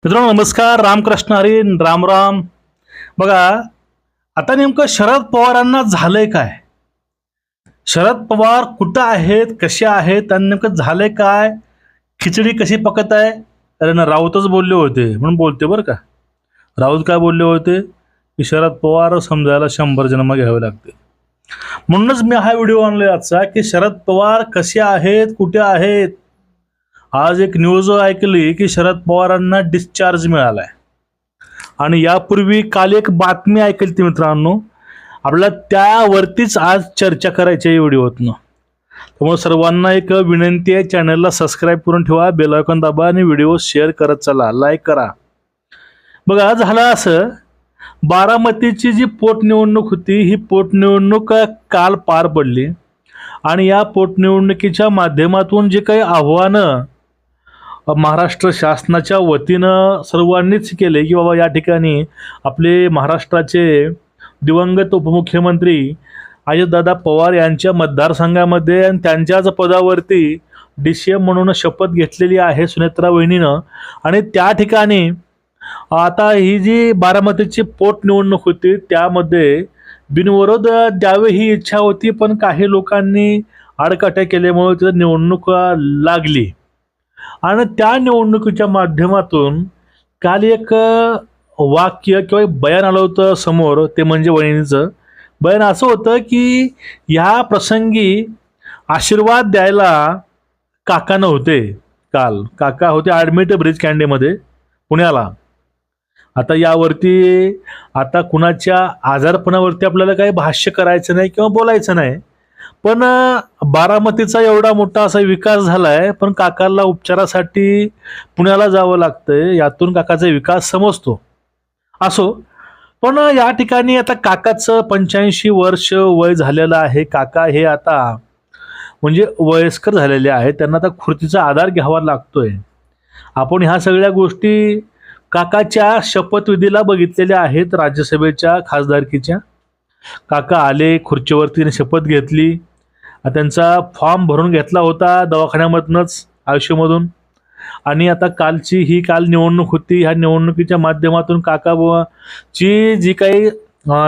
मित्रांनो नमस्कार, रामकृष्ण हरी, राम राम. बघा, आता नेमकं शरद पवारांना झालंय काय? शरद पवार कुठं आहेत, कसे आहेत आणि नेमकं झालंय काय? खिचडी कशी पकत आहे? कारण राऊतच बोलले होते म्हणून बोलते बरं का. राऊत काय बोलले होते की शरद पवार समजायला 100 जन्म घ्यावे लागते. म्हणूनच मी हा व्हिडिओ आणलाय आजचा की शरद पवार कसे आहेत, कुठे आहेत. आज एक न्यूज ऐकली की शरद पवारांना डिस्चार्ज मिळालाय. आणि यापूर्वी काल एक बातमी ऐकली ती मित्रांनो, आपल्याला त्यावरतीच आज चर्चा करायची आहे व्हिडिओतनं. त्यामुळे सर्वांना एक विनंती आहे, चॅनलला सबस्क्राईब करून ठेवा, बेल आयकॉन दाबा आणि व्हिडिओ शेअर करत चला, लाईक करा. बघा, झालं असं, बारामतीची जी पोटनिवडणूक होती ही पोटनिवडणूक काल पार पडली. आणि या पोटनिवडणुकीच्या माध्यमातून जे काही आव्हानं महाराष्ट्र शासनाच्या वतीनं सर्वांनीच केले की बाबा या ठिकाणी आपले महाराष्ट्राचे दिवंगत उपमुख्यमंत्री अजितदादा पवार यांच्या मतदारसंघामध्ये आणि त्यांच्याच पदावरती DCM म्हणून शपथ घेतलेली आहे सुनेत्रा वहिनीनं. आणि त्या ठिकाणी आता ही जी बारामतीची पोटनिवडणूक होती त्यामध्ये बिनविरोध द्यावे ही इच्छा होती, पण काही लोकांनी आडकाठ्या केल्यामुळे तिथं निवडणूक लागली. आणि त्या निवडणुकीच्या माध्यमातून काल एक वाक्य किंवा एक बयान आलं होतं समोर. ते म्हणजे वहिनीचं बयान असं होतं की ह्या प्रसंगी आशीर्वाद द्यायला काका नव्हते. काल काका होते ॲडमिट ब्रिज कँडीमध्ये पुण्याला. आता यावरती आता कुणाच्या आजारपणावरती आपल्याला काही भाष्य करायचं नाही किंवा बोलायचं नाही, पण बारामतीचा एवढा मोठा असा विकास झालाय, पण काकाला उपचारासाठी पुण्याला जावं लागतंय. यातून काकाचा विकास समजतो. असो, पण या ठिकाणी आता काकाचं 85 वर्ष वय झालेलं आहे. काका हे आता म्हणजे वयस्कर झालेले आहेत, त्यांना आता खुर्चीचा आधार घ्यावा लागतोय. आपण ह्या सगळ्या गोष्टी काकाच्या शपथविधीला बघितलेल्या आहेत, राज्यसभेच्या खासदारकीच्या. काका आले खुर्चीवरती, शपथ घेतली, त्यांचा फॉर्म भरून घेतला होता दवाखान्यामधनंच, आयुष्यमधून. आणि आता काल निवडणूक होती. ह्या निवडणुकीच्या माध्यमातून काकाची जी काही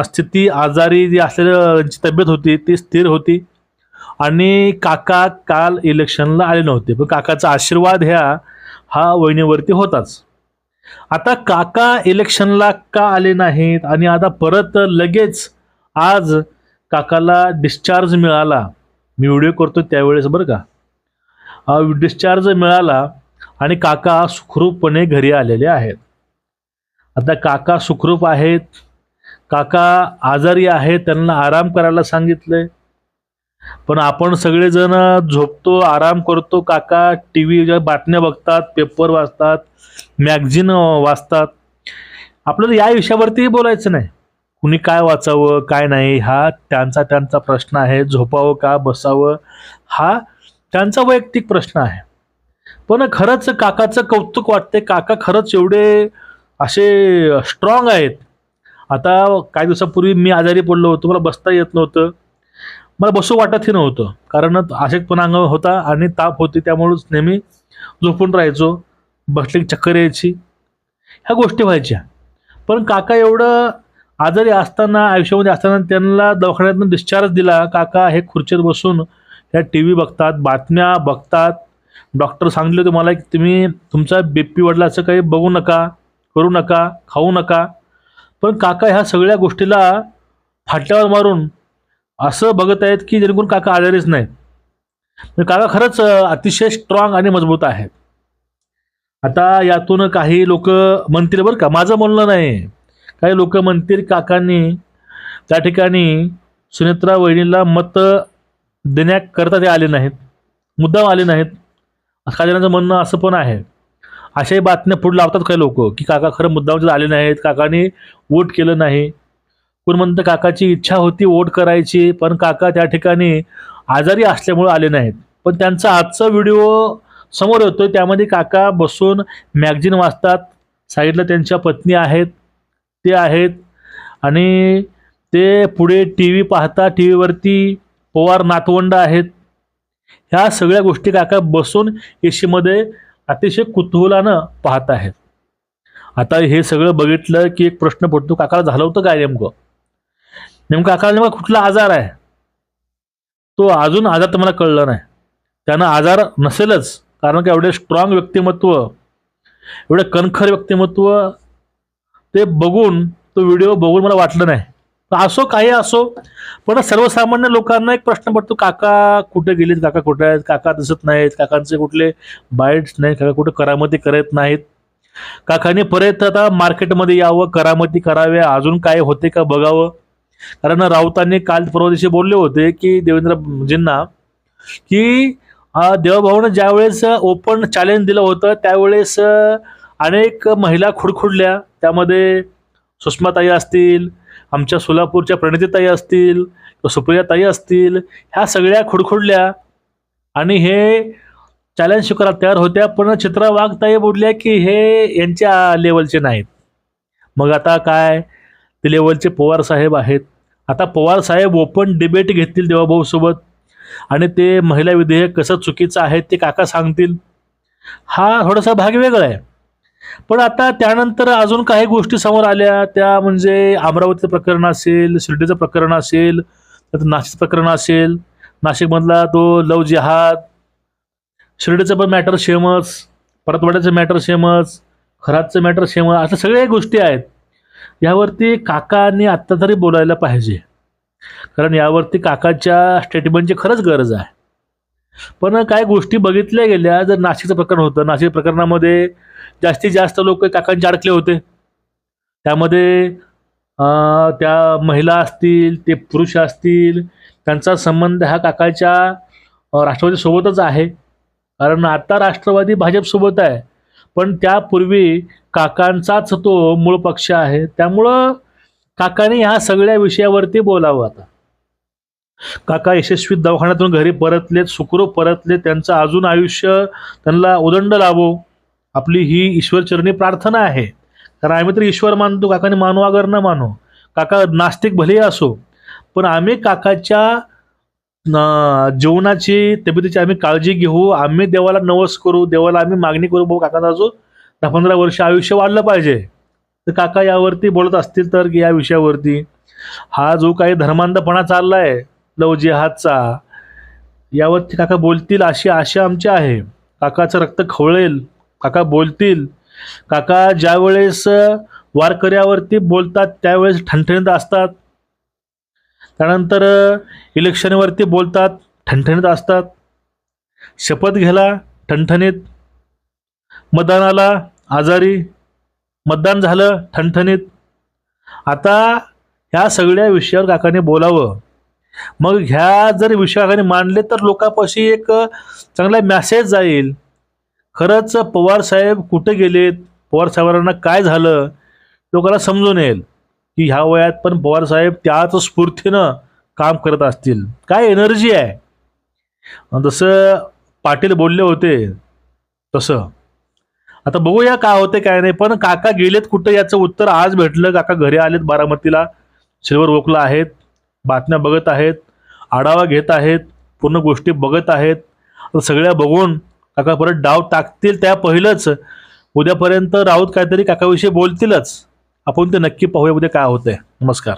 स्थिती, आजारी जी असलेली तब्येत होती ती स्थिर होती. आणि काका काल इलेक्शनला आले नव्हते, पण काकाचा आशीर्वाद हा वहिनीवरती होताच. आता काका इलेक्शनला का आले नाहीत आणि आता परत लगेच आज काकाला डिस्चार्ज मिळाला. मी व्हिडिओ करतो त्यावेळेस बरं का, डिस्चार्ज मिळाला आणि काका सुखरूपपणे घरी आलेले आहेत. आता काका सुखरूप आहेत, काका आजारी आहेत, त्यांना आराम करायला सांगितलंय. पण आपण सगळेजण झोपतो, आराम करतो. काका TV बातम्या बघतात, पेपर वाचतात, मॅगझिन वाचतात. आपल्याला या विषयावरती बोलायचं नाही. कुणी काय वाचावं काय नाही हा त्यांचा प्रश्न आहे. झोपावं का बसावं हा त्यांचा वैयक्तिक प्रश्न आहे. पण खरंच काकाचं कौतुक वाटते. काका खरंच एवढे असे स्ट्रॉंग आहेत. आता काही दिवसापूर्वी मी आजारी पडलो होतो, मला बसता येत नव्हतं, मला बसू वाटतही नव्हतं, कारण अशक्तपणा अंगावर होता आणि ताप होती, त्यामुळेच नेहमी झोपून राहायचो, बसले चक्कर यायची, ह्या गोष्टी व्हायच्या. पण काका एवढं आजारी असताना, आयुष्यामध्ये असताना त्यांना दवाखान्यातून डिस्चार्ज दिला. काका हे खुर्चीत बसून ह्या TV बघतात, बातम्या बघतात. डॉक्टर सांगितले तुम्हाला की तुम्ही तुमचा BP वाढला, असं काही बघू नका, करू नका, खाऊ नका. पण काका ह्या सगळ्या गोष्टीला फाटल्यावर मारून असं बघत आहेत की जेणेकरून काका आजारीच नाहीत. काका खरंच अतिशय स्ट्रॉंग आणि मजबूत आहेत. आता यातून काही लोक म्हणतील बरं का, माझं म्हणणं नाही, काही लोक म्हणतील काकांनी त्या ठिकाणी सुनेत्रा वहिनीला मत देण्याकरता ते आले नाहीत, मुद्दाम आले नाहीत, काही जणांचं म्हणणं असं पण आहे. अशाही बातम्या पुढे लावतात काही लोक की काका खरं मुद्दाम आले नाहीत, काकांनी वोट केलं नाही. कोण म्हणतं काकाची इच्छा होती वोट करायची, पण काका त्या ठिकाणी आजारी असल्यामुळे आले नाहीत. पण त्यांचा आजचा व्हिडिओ समोर येतोय, त्यामध्ये काका बसून मॅगझिन वाचतात, साईडला त्यांच्या पत्नी आहेत, ते आहेत, आणि ते पुढे TV पाहतात. TVवरती पवार नातवंड आहेत. ह्या सगळ्या गोष्टी काका बसून AC मध्ये अतिशय कुतूहलानं पाहत आहेत. आता हे सगळं बघितलं की एक प्रश्न पडतो, काकाला झालं होतं काय नेमकं? काकाला नेमका कुठला आजार आहे तो अजून आजार तुम्हाला कळलं नाही. त्यांना आजार नसेलच, कारण का एवढे स्ट्रॉंग व्यक्तिमत्व, एवढे कणखर व्यक्तिमत्व ते बघून, तो व्हिडिओ बघून मला वाटलं नाही. असो काही असो, पण सर्वसामान्य लोकांना एक प्रश्न पडतो, काका कुठे गेलेत, काका कुठे आहेत, काका दिसत नाहीत, काकांचे कुठले बाईट्स नाहीत, काका कुठे करामती करत नाहीत, काकाने परत आता मार्केटमध्ये यावं, करामती कराव्या, अजून काय होते का बघावं. कारण राऊतांनी काल परवा दिवशी बोलले होते की देवेंद्रजींना की देवभाऊनं ज्यावेळेस ओपन चॅलेंज दिलं होतं त्यावेळेस अनेक महिला खुडखुडल्या, त्यामध्ये सुषमाताई असतील, आमच्या सोलापूरच्या प्रणितीताई असतील, सुप्रियाताई असतील, ह्या सगळ्या खुडखुडल्या आणि हे चॅलेंज स्वीकारायला तयार होत्या. पण चित्रा वाघताई बोलल्या की हे यांच्या लेवलचे नाहीत. मग आता काय, ते लेवलचे पवार साहेब आहेत. आता पवार साहेब ओपन डिबेट घेतील देवाभाऊ सोबत आणि ते महिला विधेयक कसं चुकीचं आहे ते काका सांगतील. हा थोडासा भाग वेगळा आहे. पण आता त्यानंतर अजून काही गोष्टी समोर आल्या, त्या म्हणजे अमरावतीचं प्रकरण असेल, शिर्डीचं प्रकरण असेल, नाशिक प्रकरण असेल, नाशिकमधला तो लव जिहाद, शिर्डीचं पण मॅटर सेमच, परतवाड्याचं मॅटर सेमच, खरातचं मॅटर सेमच, अशा सगळ्या गोष्टी आहेत. यावरती काकांनी आत्ता तरी बोलायला पाहिजे, कारण यावरती काकाच्या स्टेटमेंटची खरंच गरज आहे. पण काय गोष्टी बघितल्या गेल्या, जर नाशिकचं प्रकरण होतं, नाशिक प्रकरणामध्ये जास्तीत जास्त लोक काकांचे अडकले होते. त्यामध्ये त्या महिला असतील, ते पुरुष असतील, त्यांचा संबंध हा काकाच्या राष्ट्रवादीसोबतच आहे. कारण आता राष्ट्रवादी भाजपसोबत आहे, पण त्यापूर्वी काकांचाच तो मूळ पक्ष आहे. त्यामुळं काकाने ह्या सगळ्या विषयावरती बोलावं. आता काका यशस्वी दवाखान्यातून घरी परतलेत, सुखरूप परतले, त्यांचं अजून आयुष्य त्यांना उदंड लाभो, आपली ही ईश्वरचरणी प्रार्थना आहे. कारण आम्ही तर ईश्वर मानतो, काकाने मानो अगर न मानो, काका नास्तिक भले असो, पण आम्ही काकाच्या जीवनाची, तब्येतीची आम्ही काळजी घेऊ, आम्ही देवाला नवस करू, देवाला आम्ही मागणी करू, भाऊ काकाचा जो 10-15 वर्ष आयुष्य वाढलं पाहिजे. तर काका यावरती बोलत असतील तर या विषयावरती, हा जो काही धर्मांधपणा चाललाय लव जिहादचा, यावरती काका बोलतील अशी आशा आमची आहे. काकाचं रक्त खवळेल, काका बोलतील. काका ज्यावेळेस वारकऱ्यावरती बोलतात त्यावेळेस ठणठणीत असतात, त्यानंतर इलेक्शनवरती बोलतात ठणठणीत असतात, शपथ घ्यायला ठणठणीत, मतदानाला आजारी, मतदान झालं ठणठणीत. आता ह्या सगळ्या विषयावर काकाने बोलावं. मग ह्या जर विषय काकाने मांडले तर लोकांपाशी एक चांगला मेसेज जाईल. खरंच पवार साहेब कुठे गेलेत, पवार साहेबांना काय झालं, लोकांना समजून येईल की ह्या वयात पण पवार साहेब त्याच स्फूर्तीनं काम करत असतील. काय एनर्जी आहे. जसं पाटील बोलले होते तसं. आता बघूया काय होते काय नाही. पण काका गेलेत कुठं याचं उत्तर आज भेटलं. काका घरी आलेत, बारामतीला सिल्वर ओकला आहेत, बातम्या बघत आहेत, आढावा घेत आहेत, पूर्ण गोष्टी बघत आहेत. सगळ्या बघून काका परत डाव टाकतील. त्या पहिलंच उद्यापर्यंत राऊत काहीतरी काकाविषयी बोलतीलच. आपण ते नक्की पाहूया उद्या काय होतंय. नमस्कार.